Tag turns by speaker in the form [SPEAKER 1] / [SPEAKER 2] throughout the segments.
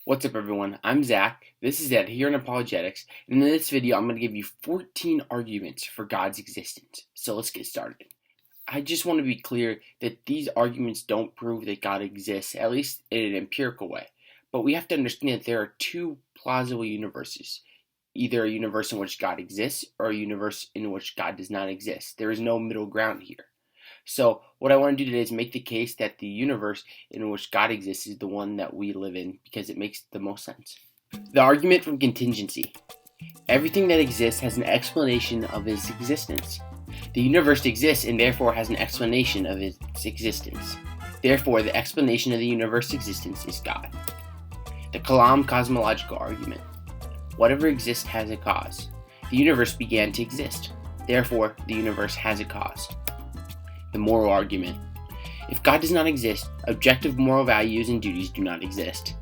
[SPEAKER 1] What's up everyone, I'm Zach, this is Ed here in Apologetics, and in this video I'm going to give you 14 arguments for God's existence. So let's get started. I just want to be clear that these arguments don't prove that God exists, at least in an empirical way. But we have to understand that there are two plausible universes. Either a universe in which God exists, or a universe in which God does not exist. There is no middle ground here. So what I want to do today is make the case that the universe in which God exists is the one that we live in because it makes the most sense. The argument from Contingency. Everything that exists has an explanation of its existence. The universe exists and therefore has an explanation of its existence. Therefore, the explanation of the universe's existence is God. The Kalam Cosmological argument. Whatever exists has a cause. The universe began to exist. Therefore, the universe has a cause. The moral argument. If God does not exist, objective moral values and duties do not exist.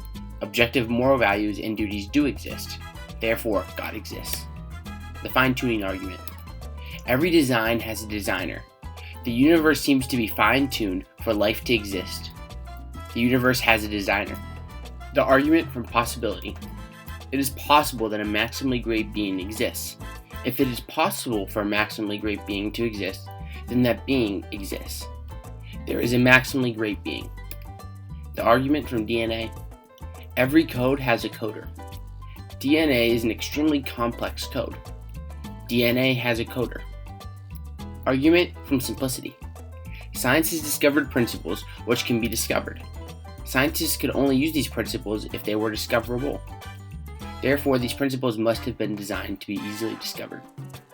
[SPEAKER 1] Objective moral values and duties do exist. Therefore, God exists. The fine-tuning argument. Every design has a designer. The universe seems to be fine-tuned for life to exist. The universe has a designer. The argument from possibility. It is possible that a maximally great being exists. If it is possible for a maximally great being to exist, then that being exists. There is a maximally great being. The argument from DNA. Every code has a coder. DNA is an extremely complex code. DNA has a coder. Argument from simplicity. Science has discovered principles which can be discovered. Scientists could only use these principles if they were discoverable. Therefore, these principles must have been designed to be easily discovered.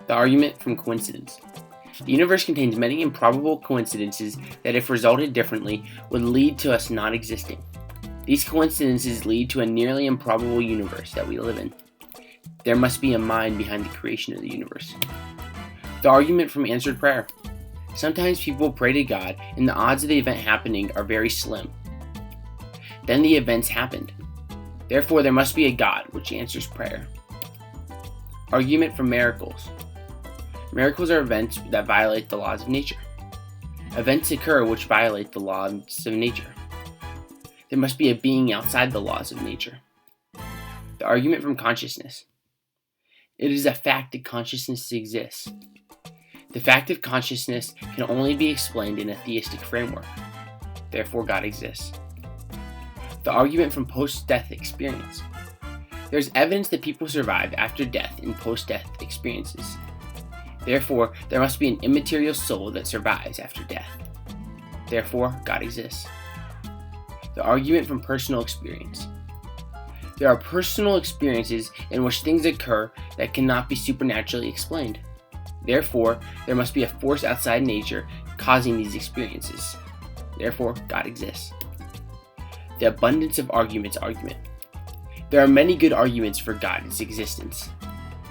[SPEAKER 1] The argument from coincidence. The universe contains many improbable coincidences that, if resulted differently, would lead to us not existing. These coincidences lead to a nearly improbable universe that we live in. There must be a mind behind the creation of the universe. The argument from answered prayer. Sometimes people pray to God, and the odds of the event happening are very slim. Then the events happened. Therefore, there must be a God which answers prayer. Argument from miracles. Miracles are events that violate the laws of nature. Events occur which violate the laws of nature. There must be a being outside the laws of nature. The argument from consciousness. It is a fact that consciousness exists. The fact of consciousness can only be explained in a theistic framework. Therefore, God exists. The argument from post-death experience. There is evidence that people survive after death in post-death experiences. Therefore, there must be an immaterial soul that survives after death. Therefore, God exists. The argument from personal experience. There are personal experiences in which things occur that cannot be supernaturally explained. Therefore, there must be a force outside nature causing these experiences. Therefore, God exists. The abundance of arguments argument. There are many good arguments for God's existence.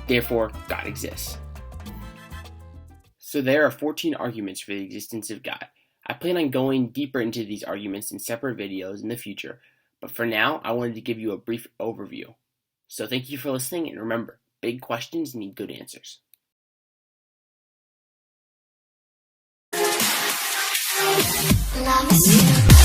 [SPEAKER 1] Therefore, God exists. So there are 14 arguments for the existence of God. I plan on going deeper into these arguments in separate videos in the future, but for now, I wanted to give you a brief overview. So thank you for listening, and remember, big questions need good answers.
[SPEAKER 2] Love is you.